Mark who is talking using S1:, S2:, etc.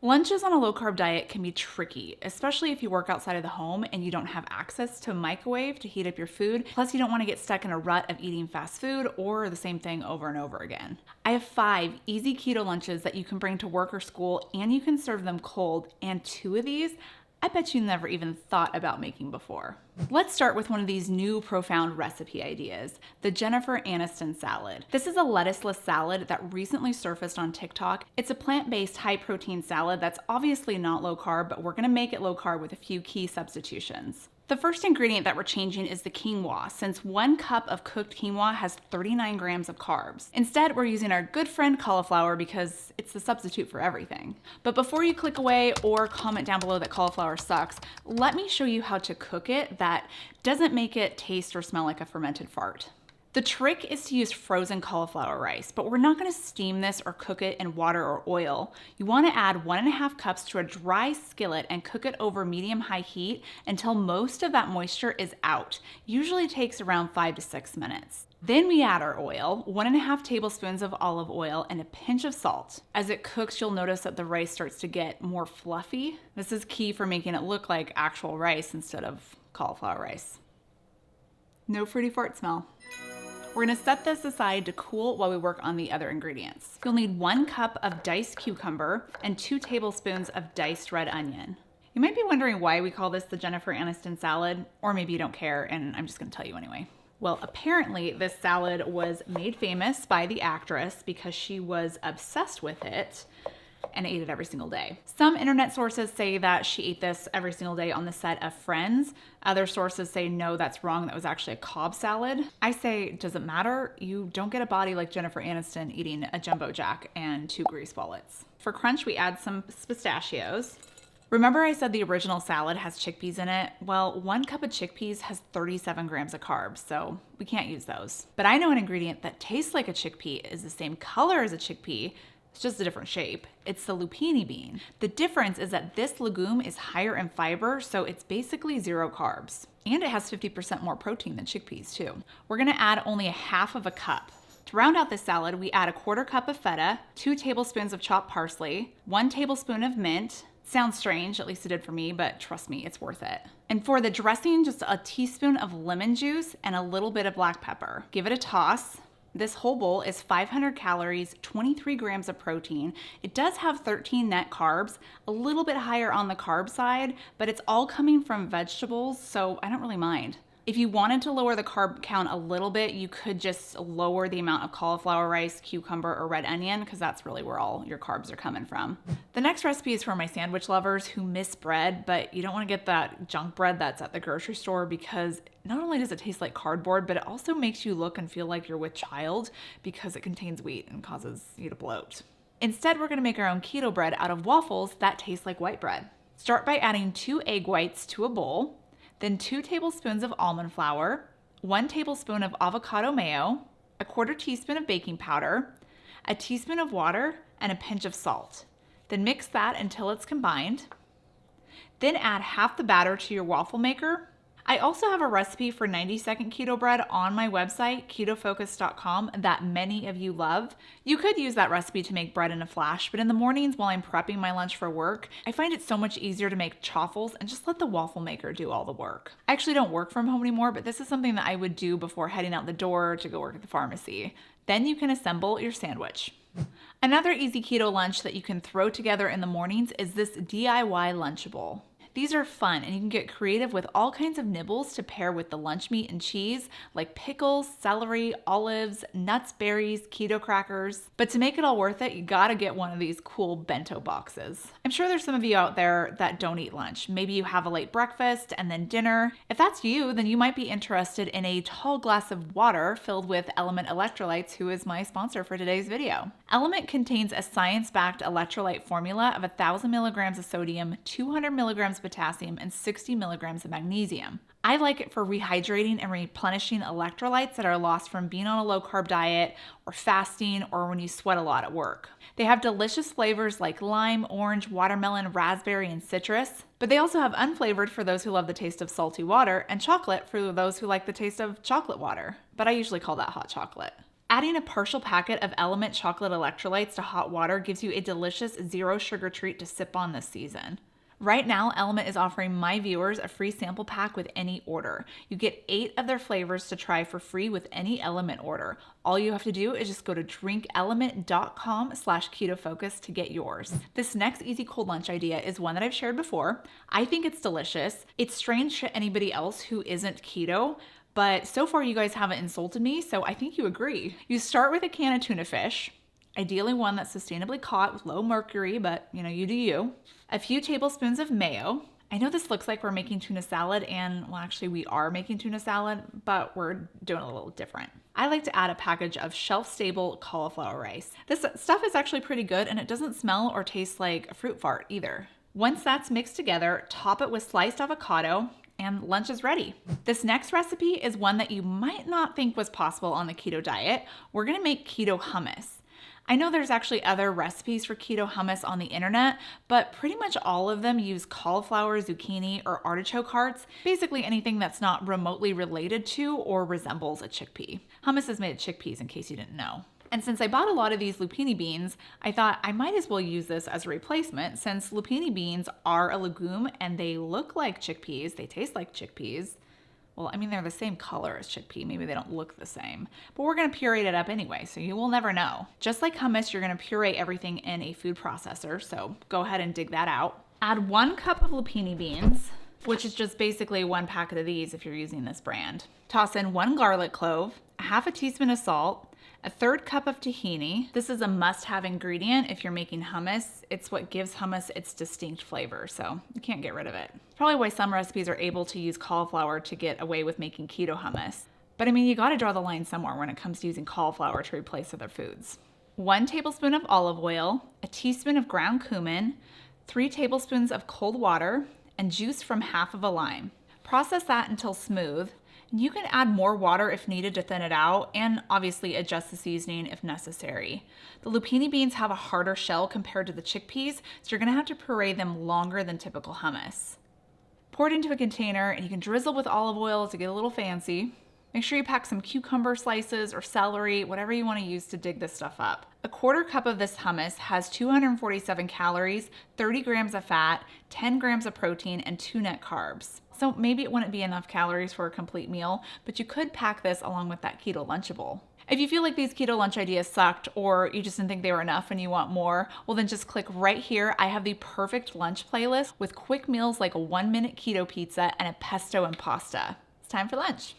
S1: Lunches on a low-carb diet can be tricky, especially if you work outside of the home and you don't have access to a microwave to heat up your food. Plus, you don't want to get stuck in a rut of eating fast food or the same thing over and over again. I have 5 easy keto lunches that you can bring to work or school, and you can serve them cold, and 2 of these I bet you never even thought about making before. Let's start with one of these new profound recipe ideas, the Jennifer Aniston salad. This is a lettuceless salad that recently surfaced on TikTok. It's a plant-based high-protein salad that's obviously not low carb, but we're gonna make it low carb with a few key substitutions. The first ingredient that we're changing is the quinoa, since 1 cup of cooked quinoa has 39 grams of carbs. Instead, we're using our good friend cauliflower because it's the substitute for everything. But before you click away or comment down below that cauliflower sucks, let me show you how to cook it that doesn't make it taste or smell like a fermented fart. The trick is to use frozen cauliflower rice, but we're not gonna steam this or cook it in water or oil. You wanna add 1.5 cups to a dry skillet and cook it over medium-high heat until most of that moisture is out. Usually takes around 5 to 6 minutes. Then we add our oil, 1.5 tablespoons of olive oil, and a pinch of salt. As it cooks, you'll notice that the rice starts to get more fluffy. This is key for making it look like actual rice instead of cauliflower rice. No fruity fart smell. We're gonna set this aside to cool while we work on the other ingredients. You'll need 1 cup of diced cucumber and 2 tablespoons of diced red onion. You might be wondering why we call this the Jennifer Aniston salad, or maybe you don't care and I'm just gonna tell you anyway. Well, apparently this salad was made famous by the actress because she was obsessed with it and ate it every single day. Some internet sources say that she ate this every single day on the set of Friends. Other sources say no, that's wrong, that was actually a Cobb salad. I say, does it matter? You don't get a body like Jennifer Aniston eating a Jumbo Jack and 2 grease bullets. For crunch, we add some pistachios. Remember I said the original salad has chickpeas in it? Well, 1 cup of chickpeas has 37 grams of carbs, so we can't use those. But I know an ingredient that tastes like a chickpea, is the same color as a chickpea, it's just a different shape. It's the lupini bean. The difference is that this legume is higher in fiber, so it's basically 0 carbs. And it has 50% more protein than chickpeas too. We're gonna add only 1/2 cup. To round out this salad, we add 1/4 cup of feta, 2 tablespoons of chopped parsley, 1 tablespoon of mint. Sounds strange, at least it did for me, but trust me, it's worth it. And for the dressing, just a teaspoon of lemon juice and a little bit of black pepper. Give it a toss. This whole bowl is 500 calories, 23 grams of protein. It does have 13 net carbs, a little bit higher on the carb side, but it's all coming from vegetables, so I don't really mind. If you wanted to lower the carb count a little bit, you could just lower the amount of cauliflower rice, cucumber, or red onion, because that's really where all your carbs are coming from. The next recipe is for my sandwich lovers who miss bread, but you don't want to get that junk bread that's at the grocery store because not only does it taste like cardboard, but it also makes you look and feel like you're with child because it contains wheat and causes you to bloat. Instead, we're going to make our own keto bread out of waffles that taste like white bread. Start by adding 2 egg whites to a bowl, then 2 tablespoons of almond flour, 1 tablespoon of avocado mayo, 1/4 teaspoon of baking powder, a teaspoon of water, and a pinch of salt. Then mix that until it's combined. Then add half the batter to your waffle maker. I also have a recipe for 90-second keto bread on my website, KetoFocus.com, that many of you love. You could use that recipe to make bread in a flash, but in the mornings while I'm prepping my lunch for work, I find it so much easier to make chaffles and just let the waffle maker do all the work. I actually don't work from home anymore, but this is something that I would do before heading out the door to go work at the pharmacy. Then you can assemble your sandwich. Another easy keto lunch that you can throw together in the mornings is this DIY Lunchable. These are fun, and you can get creative with all kinds of nibbles to pair with the lunch meat and cheese, like pickles, celery, olives, nuts, berries, keto crackers. But to make it all worth it, you gotta get one of these cool bento boxes. I'm sure there's some of you out there that don't eat lunch. Maybe you have a late breakfast and then dinner. If that's you, then you might be interested in a tall glass of water filled with Element Electrolytes, who is my sponsor for today's video. Element contains a science-backed electrolyte formula of 1,000 milligrams of sodium, 200 milligrams of potassium, and 60 milligrams of magnesium. I like it for rehydrating and replenishing electrolytes that are lost from being on a low-carb diet or fasting or when you sweat a lot at work. They have delicious flavors like lime, orange, watermelon, raspberry, and citrus, but they also have unflavored for those who love the taste of salty water and chocolate for those who like the taste of chocolate water, but I usually call that hot chocolate. Adding a partial packet of Element chocolate electrolytes to hot water gives you a delicious zero sugar treat to sip on this season. Right now, Element is offering my viewers a free sample pack with any order. You get 8 of their flavors to try for free with any Element order. All you have to do is just go to drinkelement.com/KetoFocus to get yours. This next easy cold lunch idea is one that I've shared before. I think it's delicious. It's strange to anybody else who isn't keto, but so far you guys haven't insulted me, so I think you agree. You start with a can of tuna fish, ideally one that's sustainably caught with low mercury, but you do you. A few tablespoons of mayo. I know this looks like we're making tuna salad, and well, actually we are making tuna salad, but we're doing a little different. I like to add a package of shelf-stable cauliflower rice. This stuff is actually pretty good, and it doesn't smell or taste like a fruit fart either. Once that's mixed together, top it with sliced avocado, and lunch is ready. This next recipe is one that you might not think was possible on the keto diet. We're gonna make keto hummus. I know there's actually other recipes for keto hummus on the internet, but pretty much all of them use cauliflower, zucchini, or artichoke hearts, basically anything that's not remotely related to or resembles a chickpea. Hummus is made of chickpeas, in case you didn't know. And since I bought a lot of these lupini beans, I thought I might as well use this as a replacement, since lupini beans are a legume and they look like chickpeas, they taste like chickpeas. Well, I mean, they're the same color as chickpea. Maybe they don't look the same. But we're going to puree it up anyway, so you will never know. Just like hummus, you're going to puree everything in a food processor, so go ahead and dig that out. Add 1 cup of lupini beans, which is just basically 1 packet of these if you're using this brand. Toss in 1 garlic clove, a half a teaspoon of salt, a 1/3 cup of tahini. This is a must-have ingredient if you're making hummus. It's what gives hummus its distinct flavor, so you can't get rid of it. Probably why some recipes are able to use cauliflower to get away with making keto hummus. But I mean, you gotta draw the line somewhere when it comes to using cauliflower to replace other foods. 1 tablespoon of olive oil, a teaspoon of ground cumin, 3 tablespoons of cold water, and juice from half of a lime. Process that until smooth. And you can add more water if needed to thin it out, and obviously adjust the seasoning if necessary. The lupini beans have a harder shell compared to the chickpeas, so you're gonna have to puree them longer than typical hummus. Pour it into a container, and you can drizzle with olive oil to get a little fancy. Make sure you pack some cucumber slices or celery, whatever you want to use to dig this stuff up. A 1/4 cup of this hummus has 247 calories, 30 grams of fat, 10 grams of protein, and 2 net carbs. So maybe it wouldn't be enough calories for a complete meal, but you could pack this along with that keto lunchable. If you feel like these keto lunch ideas sucked, or you just didn't think they were enough and you want more, well then just click right here. I have the perfect lunch playlist with quick meals like a 1-minute keto pizza and a pesto and pasta. It's time for lunch.